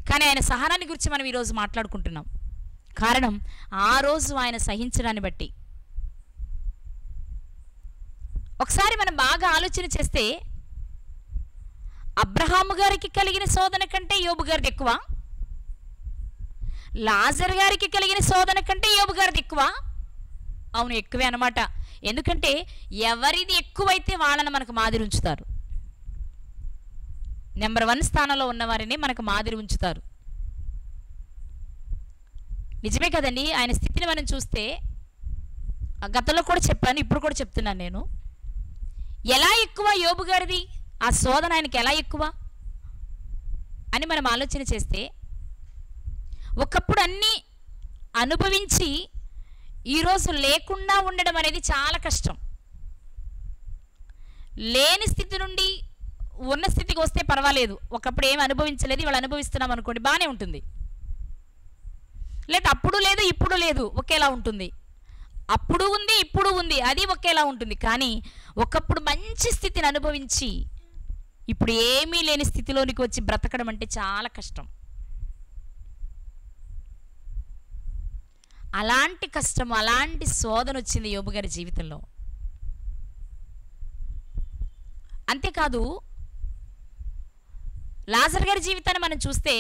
కానీ ఆయన సహనాన్ని గురించి మనం ఈరోజు మాట్లాడుకుంటున్నాం. కారణం ఆ రోజు ఆయన సహించడాన్ని బట్టి. ఒకసారి మనం బాగా ఆలోచన చేస్తే అబ్రహాము గారికి కలిగిన శోధన కంటే యోబు గారిది ఎక్కువ, లాజర్ గారికి కలిగిన శోధన కంటే యోబు గారిది ఎక్కువ. అవును, ఎక్కువే అన్నమాట. ఎందుకంటే ఎవరిది ఎక్కువైతే వాళ్ళని మనకు మాదిరి ఉంచుతారు. నెంబర్ 1 స్థానంలో ఉన్నవారిని మనకు మాదిరి ఉంచుతారు. నిజమే కదండి. ఆయన స్థితిని మనం చూస్తే గతంలో కూడా చెప్పాను, ఇప్పుడు కూడా చెప్తున్నాను నేను. ఎలా ఎక్కువ యోబు గారిది ఆ శోధన, ఆయనకి ఎలా ఎక్కువ అని మనం ఆలోచన చేస్తే, ఒకప్పుడు అన్నీ అనుభవించి ఈరోజు లేకుండా ఉండడం అనేది చాలా కష్టం. లేని స్థితి నుండి ఉన్న స్థితికి వస్తే పర్వాలేదు. ఒకప్పుడు ఏమి అనుభవించలేదు, ఇవాళ అనుభవిస్తున్నాం అనుకోండి, బాగానే ఉంటుంది. లేదా అప్పుడు లేదు ఇప్పుడు లేదు, ఒకేలా ఉంటుంది. అప్పుడు ఉంది ఇప్పుడు ఉంది, అది ఒకేలా ఉంటుంది. కానీ ఒకప్పుడు మంచి స్థితిని అనుభవించి ఇప్పుడు ఏమీ లేని స్థితిలోనికి వచ్చి బ్రతకడం అంటే చాలా కష్టం. అలాంటి కష్టం, అలాంటి శోధన వచ్చింది యోబు గారి జీవితంలో. అంతేకాదు, లాజర్ గారి జీవితాన్ని మనం చూస్తే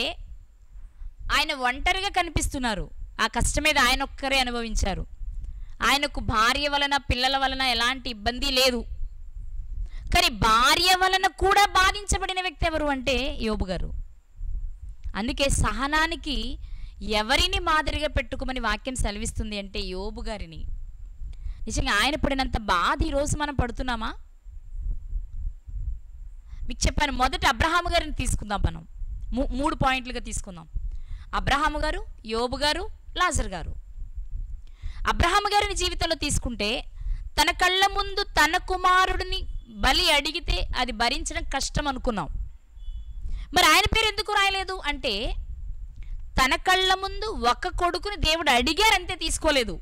ఆయన ఒంటరిగా కనిపిస్తున్నారు. ఆ కష్టం మీద ఆయన ఒక్కరే అనుభవించారు. ఆయనకు భార్య వలన పిల్లల వలన ఎలాంటి ఇబ్బంది లేదు. కానీ భార్య వలన కూడా బాధించబడిన వ్యక్తి ఎవరు అంటే యోబు గారు. అందుకే సహనానికి ఎవరిని మాదిరిగా పెట్టుకోమని వాక్యం సెలవిస్తుంది అంటే యోబు గారిని. నిజంగా ఆయన పడినంత బాధ ఈరోజు మనం పడుతున్నామా? మీకు చెప్పాను, మొదట అబ్రహాము గారిని తీసుకుందాం. మనం 3 పాయింట్లుగా తీసుకుందాం. అబ్రహాము గారు, యోబు గారు, లాజర్ గారు. అబ్రహాము గారిని జీవితంలో తీసుకుంటే తన కళ్ళ ముందు తన కుమారుడిని బలి అడిగితే అది భరించడం కష్టం అనుకున్నాం. మరి ఆయన పేరు ఎందుకు రాయలేదు అంటే, తన కళ్ళ ముందు ఒక కొడుకుని దేవుడు అడిగారంతే, తీసుకోలేదు.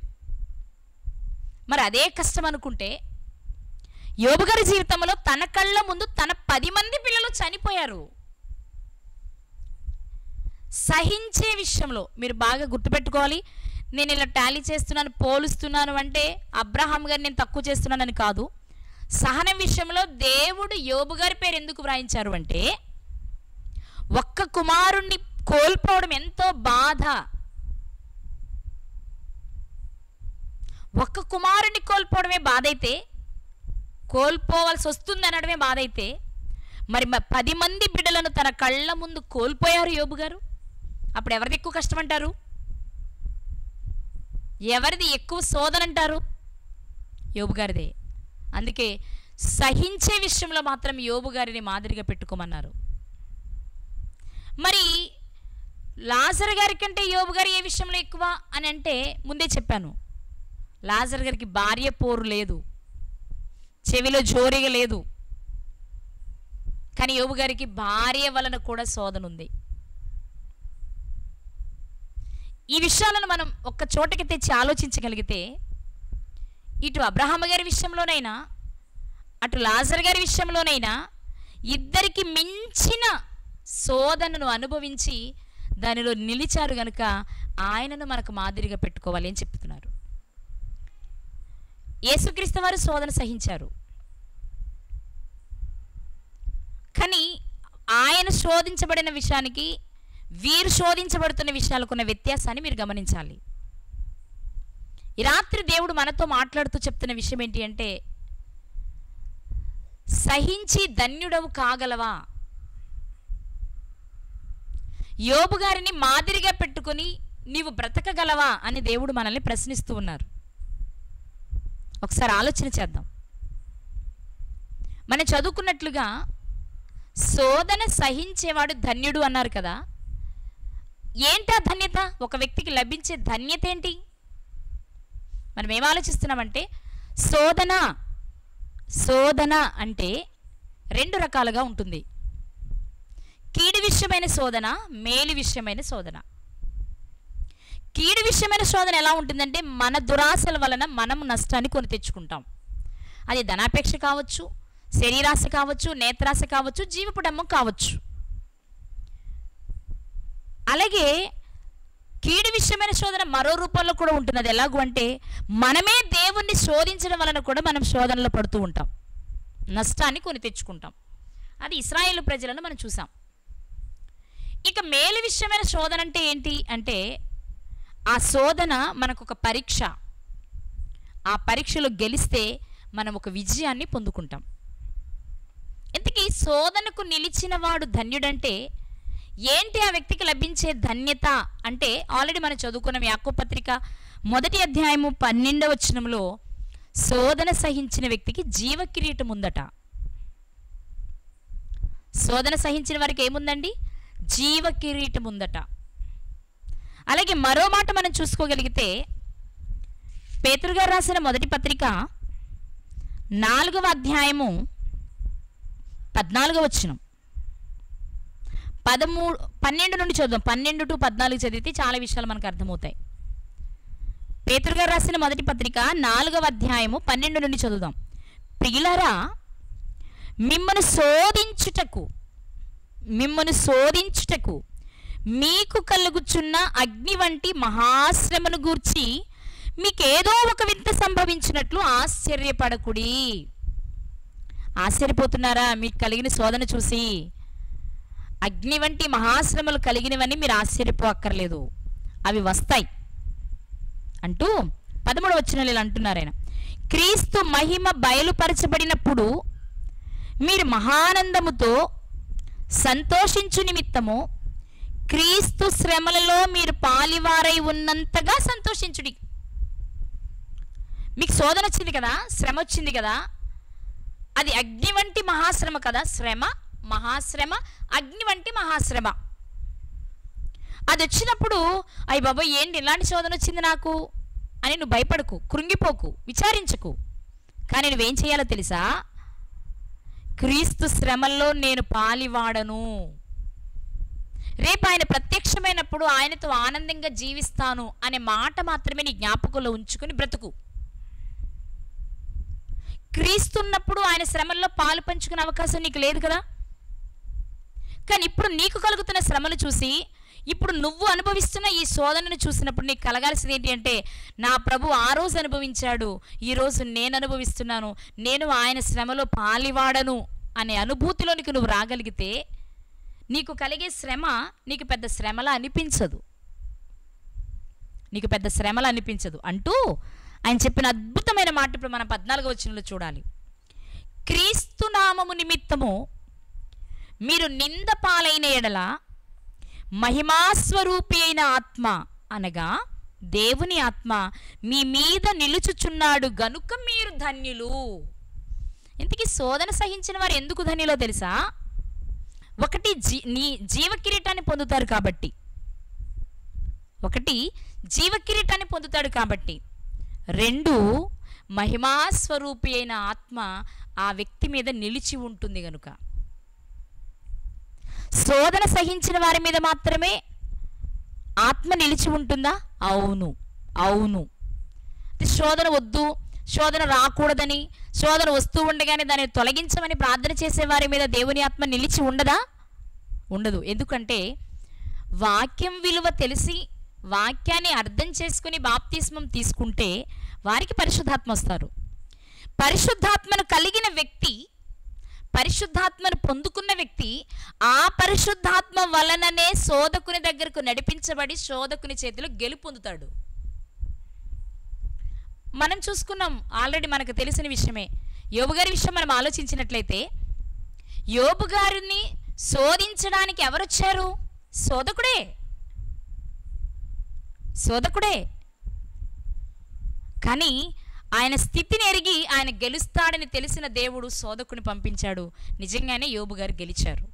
మరి అదే కష్టం అనుకుంటే యోబు గారి జీవితంలో తన కళ్ళ ముందు తన 10 మంది పిల్లలు చనిపోయారు. సహించే విషయంలో మీరు బాగా గుర్తుపెట్టుకోవాలి. నేను ఇలా టాలీ చేస్తున్నాను, పోలుస్తున్నాను అంటే అబ్రహాం గారిని నేను తక్కువ చేస్తున్నానని కాదు. సహనం విషయంలో దేవుడు యోబు గారి పేరు ఎందుకు వ్రాయించారు అంటే, ఒక్క కుమారుణ్ణి కోల్పోవడం ఎంతో బాధ. ఒక్క కుమారుణ్ణి కోల్పోవడమే బాధ అయితే, కోల్పోవాల్సి వస్తుంది అనడమే బాధ అయితే, మరి 10 మంది బిడ్డలను తన కళ్ళ ముందు కోల్పోయారు యోబు గారు. అప్పుడు ఎవరిది ఎక్కువ కష్టం అంటారు? ఎవరిది ఎక్కువ శోధన అంటారు? యోబు గారిదే. అందుకే సహించే విషయంలో మాత్రం యోబు గారిని మాదిరిగా పెట్టుకోమన్నారు. మరి లాజర్ గారి కంటే యోబు గారు ఏ విషయంలో ఎక్కువ అని అంటే, ముందే చెప్పాను, లాజర్ గారికి భార్య పోరు లేదు, చెవిలో జోరిగా లేదు. కానీ యోబు గారికి భార్య వలన కూడా శోధన ఉంది. ఈ విషయాలను మనం ఒక్క చోటకి తెచ్చి ఆలోచించగలిగితే, ఇటు అబ్రహాము గారి విషయంలోనైనా అటు లాజర్ గారి విషయంలోనైనా ఇద్దరికి మించిన శోధనను అనుభవించి దానిలో నిలిచారు గనుక ఆయనను మనకు మాదిరిగా పెట్టుకోవాలి అని చెప్తున్నారు. యేసుక్రీస్తు వారు శోధన సహించారు. కానీ ఆయన శోధించబడిన విషయానికి వీరు శోధించబడుతున్న విషయాలకున్న వ్యత్యాసాన్ని మీరు గమనించాలి. ఈ రాత్రి దేవుడు మనతో మాట్లాడుతూ చెప్తున్న విషయం ఏంటి అంటే, సహించి ధన్యుడవు కాగలవా? యోబు గారిని మాదిరిగా పెట్టుకుని నీవు బ్రతకగలవా అని దేవుడు మనల్ని ప్రశ్నిస్తూ ఉన్నారు. ఒకసారి ఆలోచన చేద్దాం. మనం చదువుకున్నట్లుగా శోధన సహించేవాడు ధన్యుడు అన్నారు కదా. ఏంటా ధన్యత? ఒక వ్యక్తికి లభించే ధన్యత ఏంటి? మనం ఏం ఆలోచిస్తున్నామంటే, శోధన అంటే 2 రకాలుగా ఉంటుంది. కీడు విషయమైన శోధన, మేలు విషయమైన శోధన. కీడు విషయమైన శోధన ఎలా ఉంటుందంటే, మన దురాశల వలన మనం నష్టాన్ని కొని తెచ్చుకుంటాం. అది ధనాపేక్ష కావచ్చు, శరీరాశ కావచ్చు, నేత్రాశ కావచ్చు, జీవపు డమ్మం కావచ్చు. అలాగే కీడు విషయమైన శోధన మరో రూపంలో కూడా ఉంటున్నది. ఎలాగూ అంటే, మనమే దేవుణ్ణి శోధించడం వలన కూడా మనం శోధనలో పడుతూ ఉంటాం. నష్టాన్ని కొని తెచ్చుకుంటాం. అది ఇశ్రాయేలు ప్రజలను మనం చూసాం. ఇక మేలు విషయమైన శోధన అంటే ఏంటి అంటే, ఆ శోధన మనకు ఒక పరీక్ష. ఆ పరీక్షలో గెలిస్తే మనం ఒక విజయాన్ని పొందుకుంటాం. ఇంతకీ శోధనకు నిలిచిన వాడు ధన్యుడంటే ఏంటి? ఆ వ్యక్తికి లభించే ధన్యత అంటే ఆల్రెడీ మనం చదువుకున్నాం. యాకోబు పత్రిక 1వ అధ్యాయము 12వ వచనంలో శోధన సహించిన వ్యక్తికి జీవ కిరీటం ఉందట. శోధన సహించిన వారికి ఏముందండి? జీవ కిరీటం ఉందట. అలాగే మరో మాట మనం చూసుకోగలిగితే పేతురు గారు రాసిన 1వ పత్రిక 4వ అధ్యాయము 14వ వచనం, 12 నుండి చదువుదాం. 12 to 14 చదివితే చాలా విషయాలు మనకు అర్థమవుతాయి. పేతురు గారు రాసిన 1వ పత్రిక 4వ అధ్యాయము 12 నుండి చదువుదాం. ప్రియులారా, మిమ్మను శోధించుటకు మీకు కలుగుచున్న అగ్ని వంటి మహాశ్రమను గూర్చి మీకేదో ఒక వింత సంభవించినట్లు ఆశ్చర్యపడకుడి. ఆశ్చర్యపోతున్నారా మీకు కలిగిన శోధన చూసి? అగ్ని వంటి మహాశ్రమలు కలిగినవని మీరు ఆశ్చర్యపోక్కర్లేదు, అవి వస్తాయి అంటూ 13వ వచనంలో ఇలా అంటున్నారు ఆయన. క్రీస్తు మహిమ బయలుపరచబడినప్పుడు మీరు మహానందముతో సంతోషించు నిమిత్తము క్రీస్తు శ్రమలలో మీరు పాలివారై ఉన్నంతగా సంతోషించుడి. మీకు శోధన వచ్చింది కదా, శ్రమ వచ్చింది కదా, అది అగ్ని వంటి మహాశ్రమ కదా. శ్రమ, మహాశ్రమ, అగ్ని వంటి మహాశ్రమ. అది వచ్చినప్పుడు అయ్య బాబోయ్ ఏంటి ఇలాంటి శోధన వచ్చింది నాకు అని నువ్వు భయపడకు, కృంగిపోకు, విచారించకు. కానీ నువ్వేం చేయాలో తెలుసా? క్రీస్తు శ్రమల్లో నేను పాలివాడను, రేపు ఆయన ప్రత్యక్షమైనప్పుడు ఆయనతో ఆనందంగా జీవిస్తాను అనే మాట మాత్రమే నీ జ్ఞాపకంలో ఉంచుకుని బ్రతుకు. క్రీస్తున్నప్పుడు ఆయన శ్రమల్లో పాలు పంచుకునే అవకాశం నీకు లేదు కదా. కానీ ఇప్పుడు నీకు కలుగుతున్న శ్రమలు చూసి, ఇప్పుడు నువ్వు అనుభవిస్తున్న ఈ శోధనను చూసినప్పుడు నీకు కలగాల్సింది ఏంటి అంటే, నా ప్రభు ఆ రోజు అనుభవించాడు, ఈరోజు నేను అనుభవిస్తున్నాను, నేను ఆయన శ్రమలో పాలివాడను అనే అనుభూతిలోనికి నువ్వు రాగలిగితే నీకు కలిగే శ్రమ నీకు పెద్ద శ్రమలా అనిపించదు, నీకు పెద్ద శ్రమలా అనిపించదు అంటూ ఆయన చెప్పిన అద్భుతమైన మాట ఇప్పుడు మనం 14వ వచనంలో చూడాలి. క్రీస్తు నామము నిమిత్తము మీరు నింద పాలైన ఎడల మహిమాస్వరూపి అయిన ఆత్మ అనగా దేవుని ఆత్మ మీ మీద నిలుచుచున్నాడు గనుక మీరు ధన్యులు. ఇంతకీ శోధన సహించిన వారు ఎందుకు ధన్యులో తెలుసా? ఒకటి నీ జీవ కిరీటాన్ని పొందుతారు కాబట్టి, పొందుతాడు కాబట్టి, 2 మహిమాస్వరూపి అయిన ఆత్మ ఆ వ్యక్తి మీద నిలిచి ఉంటుంది గనుక. శోధన సహించిన వారి మీద మాత్రమే ఆత్మ నిలిచి ఉంటుందా? అవును. శోధన వద్దు, శోధన రాకూడదని, శోధన వస్తూ ఉండగానే దాన్ని తొలగించమని ప్రార్థన చేసే వారి మీద దేవుని ఆత్మ నిలిచి ఉండదా? ఉండదు. ఎందుకంటే వాక్యం విలువ తెలిసి వాక్యాన్ని అర్థం చేసుకుని బాప్తిస్మం తీసుకుంటే వారికి పరిశుద్ధాత్మ వస్తారు. పరిశుద్ధాత్మను కలిగిన వ్యక్తి, పరిశుద్ధాత్మను పొందుకున్న వ్యక్తి ఆ పరిశుద్ధాత్మ వలననే శోధకుని దగ్గరకు నడిపించబడి శోధకుని చేతిలో గెలుపొందుతాడు. మనం చూసుకున్నాం, ఆల్రెడీ మనకు తెలిసిన విషయమే. యోబు గారి విషయం మనం ఆలోచించినట్లయితే, యోబు గారిని శోధించడానికి ఎవరొచ్చారు? శోధకుడే. కానీ ఆయన స్థితిని ఎరిగి ఆయన గెలుస్తాడని తెలిసిన దేవుడు శోధకుని పంపించాడు. నిజంగానే యోబు గారు గెలిచారు.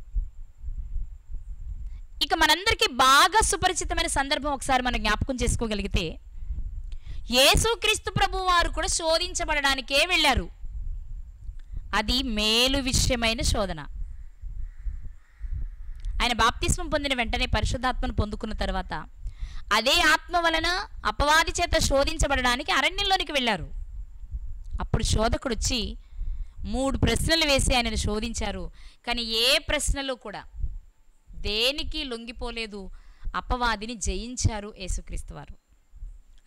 ఇక మనందరికీ బాగా సుపరిచితమైన సందర్భం ఒకసారి మనం జ్ఞాపకం చేసుకోగలిగితే, యేసుక్రీస్తు ప్రభు వారు కూడా శోధించబడడానికే వెళ్ళారు. అది మేలు విషయమైన శోధన. ఆయన బాప్తిస్మం పొందిన వెంటనే పరిశుద్ధాత్మను పొందుకున్న తర్వాత అదే ఆత్మ వలన అపవాది చేత శోధించబడడానికి అరణ్యంలోనికి వెళ్ళారు. అప్పుడు శోధకుడు వచ్చి 3 ప్రశ్నలు వేసి ఆయనను శోధించారు. కానీ ఏ ప్రశ్నలు కూడా దేనికి లొంగిపోలేదు. అపవాదిని జయించారు యేసుక్రీస్తు వారు.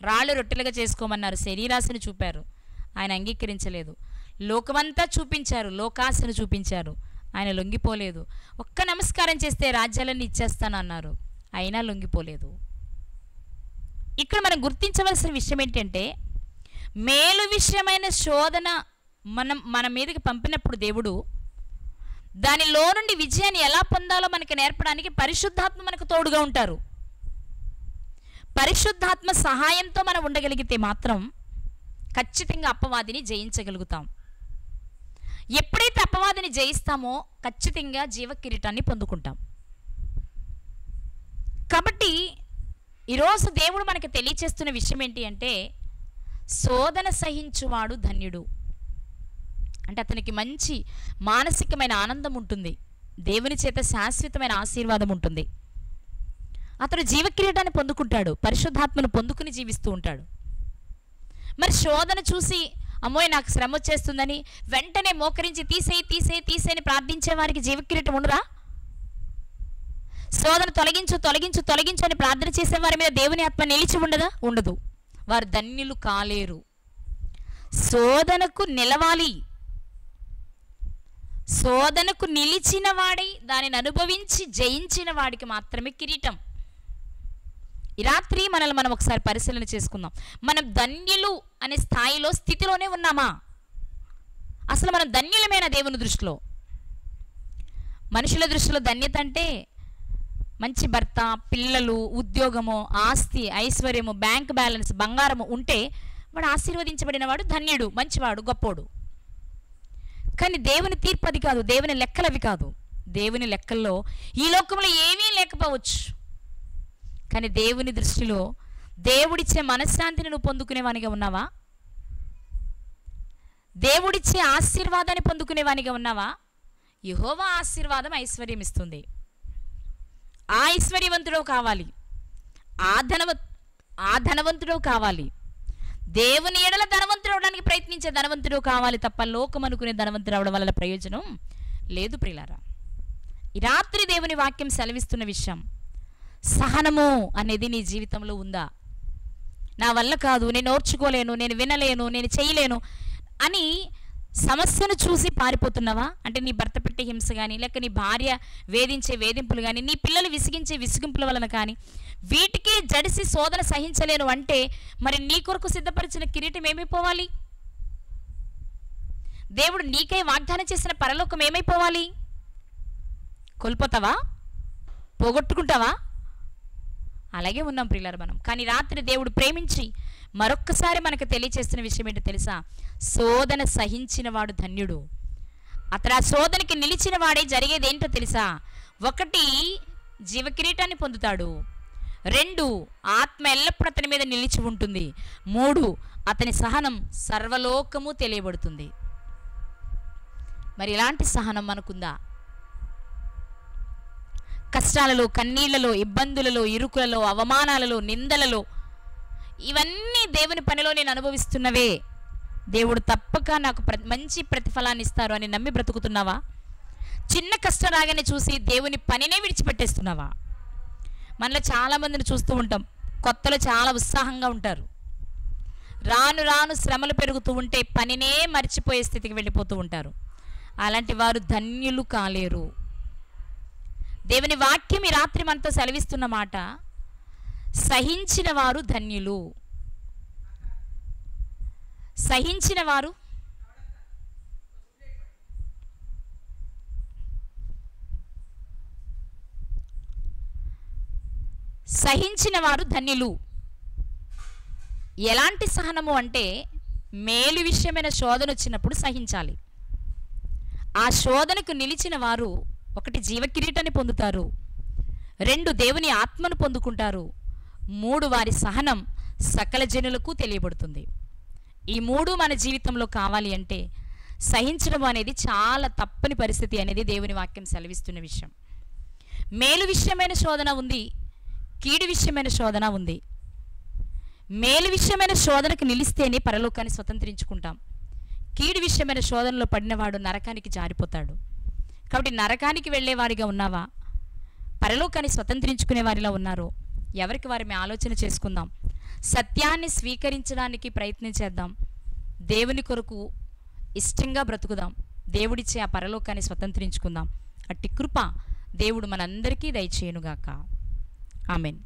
రాళ్ళు రొట్టెలుగా చేసుకోమన్నారు, శరీరాశను చూపారు, ఆయన అంగీకరించలేదు. లోకమంతా చూపించారు, లోకాశను చూపించారు. ఆయన లొంగిపోలేదు. ఒక్క నమస్కారం చేస్తే రాజ్యాలన్నీ ఇచ్చేస్తాను అన్నారు, అయినా లొంగిపోలేదు. ఇక్కడ మనం గుర్తించవలసిన విషయం ఏంటంటే, మేలు విషయమైన శోధన మన మీదకి పంపినప్పుడు దేవుడు దానిలో నుండి విజయాన్ని ఎలా పొందాలో మనకి నేర్పడానికి పరిశుద్ధాత్మ మనకు తోడుగా ఉంటారు. పరిశుద్ధాత్మ సహాయంతో మనం ఉండగలిగితే మాత్రం ఖచ్చితంగా అపవాదిని జయించగలుగుతాం. ఎప్పుడైతే అపవాదిని జయిస్తామో ఖచ్చితంగా జీవ కిరీటాన్ని పొందుకుంటాం. కాబట్టి ఈరోజు దేవుడు మనకు తెలియచేస్తున్న విషయం ఏంటి అంటే, శోధన సహించువాడు ధన్యుడు. అంటే అతనికి మంచి మానసికమైన ఆనందం ఉంటుంది, దేవుని చేత శాశ్వతమైన ఆశీర్వాదం ఉంటుంది. అతడు జీవకిరీటాన్ని పొందుకుంటాడు, పరిశుద్ధాత్మను పొందుకుని జీవిస్తూ ఉంటాడు. మరి శోధన చూసి అమ్మోయ్ నాకు శ్రమ వచ్చేస్తుందని వెంటనే మోకరించి తీసేయి తీసేయి తీసేయని ప్రార్థించే వారికి జీవకిరీటం ఉండరా? శోధన తొలగించు తొలగించు తొలగించు అని ప్రార్థన చేసే వారి మీద దేవుని ఆత్మ నిలిచి ఉండదా? ఉండదు. వారు ధన్యులు కాలేరు. శోధనకు నిలవాలి, శోధనకు నిలిచిన వాడై దానిని అనుభవించి జయించిన వాడికి మాత్రమే కిరీటం. ఈ రాత్రి మనల్ని మనం ఒకసారి పరిశీలన చేసుకుందాం. మనం ధన్యులు అనే స్థాయిలో స్థితిలోనే ఉన్నామా? అసలు మనం ధన్యులమైన దేవుని దృష్టిలో? మనుషుల దృష్టిలో ధన్యత అంటే మంచి భర్త, పిల్లలు, ఉద్యోగము, ఆస్తి, ఐశ్వర్యము, బ్యాంక్ బ్యాలెన్స్, బంగారము ఉంటే వాడు ఆశీర్వదించబడిన వాడు ధన్యుడు, మంచివాడు, గొప్పోడు. కానీ దేవుని తీర్పు అది కాదు, దేవుని లెక్కలు అవి కాదు. దేవుని లెక్కల్లో ఈ లోకంలో ఏమీ లేకపోవచ్చు, కానీ దేవుని దృష్టిలో దేవుడిచ్చే మనశ్శాంతిని నువ్వు పొందుకునేవానిగా ఉన్నావా? దేవుడిచ్చే ఆశీర్వాదాన్ని పొందుకునేవానిగా ఉన్నావా? యెహోవా ఆశీర్వాదం ఐశ్వర్యం ఇస్తుంది. ఆ ఐశ్వర్యవంతుడు కావాలి, ఆ ధనవంతుడు కావాలి. దేవుని ఎడల ధనవంతుడు అవడానికి ప్రయత్నించే ధనవంతుడు కావాలి తప్ప లోకం అనుకునే ధనవంతుడు అవడం వల్ల ప్రయోజనం లేదు ప్రియులారా. ఈ రాత్రి దేవుని వాక్యం సెలవిస్తున్న విషయం, సహనము అనేది నీ జీవితంలో ఉందా? నా వల్ల కాదు, నేను ఓర్చుకోలేను, నేను వినలేను, నేను చేయలేను అని సమస్యను చూసి పారిపోతున్నావా? అంటే నీ భర్త పెట్టే హింస కానీ, లేక నీ భార్య వేధించే వేధింపులు కానీ, నీ పిల్లలు విసిగించే విసిగింపుల వలన కానీ, వీటికి జడిసి శోధన సహించలేను అంటే మరి నీ కొరకు సిద్ధపరిచిన కిరీటం ఏమైపోవాలి? దేవుడు నీకై వాగ్దానం చేసిన పరలోకం ఏమైపోవాలి? కోల్పోతావా? పోగొట్టుకుంటావా? అలాగే ఉన్నాం ప్రియులారా మనం. కానీ రాత్రి దేవుడు ప్రేమించి మరొక్కసారి మనకు తెలియచేస్తున్న విషయం ఏంటో తెలుసా? శోధన సహించిన వాడు ధన్యుడు. అతడు ఆ శోధనకి నిలిచిన వాడే జరిగేది ఏంటో తెలుసా? 1, జీవకిరీటాన్ని పొందుతాడు. 2, ఆత్మ ఎల్లప్పుడూ అతని మీద నిలిచి ఉంటుంది. 3, అతని సహనం సర్వలోకము తెలియబడుతుంది. మరి ఇలాంటి సహనం మనకుందా? కష్టాలలో, కన్నీళ్లలో, ఇబ్బందులలో, ఇరుకులలో, అవమానాలలో, నిందలలో, ఇవన్నీ దేవుని పనిలో నేను అనుభవిస్తున్నవే, దేవుడు తప్పక నాకు మంచి ప్రతిఫలాన్ని ఇస్తారు అని నమ్మి బ్రతుకుతున్నావా? చిన్న కష్టం రాగానే చూసి దేవుని పనినే విడిచిపెట్టేస్తున్నావా? మనలో చాలామందిని చూస్తూ ఉంటాం, కొత్తలో చాలా ఉత్సాహంగా ఉంటారు, రాను రాను శ్రమలు పెరుగుతూ ఉంటే పనినే మర్చిపోయే స్థితికి వెళ్ళిపోతూ ఉంటారు. అలాంటి వారు ధన్యులు కాలేరు. దేవుని వాక్యం ఈ రాత్రి మనతో సెలవిస్తున్న మాట, సహించిన వారు ధన్యులు. సహించిన వారు ధన్యులు. ఎలాంటి సహనము అంటే, మేలు విషయమైన శోధన వచ్చినప్పుడు సహించాలి. ఆ శోధనకు నిలిచిన వారు 1, జీవకిరీటాన్ని పొందుతారు. 2, దేవుని ఆత్మను పొందుకుంటారు. 3, వారి సహనం సకల జనులకు తెలియబడుతుంది. ఈ 3 మన జీవితంలో కావాలి అంటే సహించడం అనేది చాలా తప్పని పరిస్థితి అనేది దేవుని వాక్యం సెలవిస్తున్న విషయం. మేలు విషయమైన శోధన ఉంది, కీడు విషయమైన శోధన ఉంది. మేలు విషయమైన శోధనకు నిలిస్తేనే పరలోకాన్ని స్వతంత్రించుకుంటాం. కీడు విషయమైన శోధనలో పడినవాడు నరకానికి జారిపోతాడు. కాబట్టి నరకానికి వెళ్ళేవారిగా ఉన్నావా? పరలోకాన్ని స్వతంత్రించుకునే వారిలో ఉన్నారో? ఎవరికి వారి ఆలోచన చేసుకుందాం. సత్యాన్ని స్వీకరించడానికి ప్రయత్నం చేద్దాం. దేవుని కొరకు ఇష్టంగా బ్రతుకుదాం, దేవుడిచ్చే ఆ పరలోకాన్ని స్వతంత్రించుకుందాం. అట్టి కృప దేవుడు మనందరికీ దయచేయునుగాక. ఆమెన్.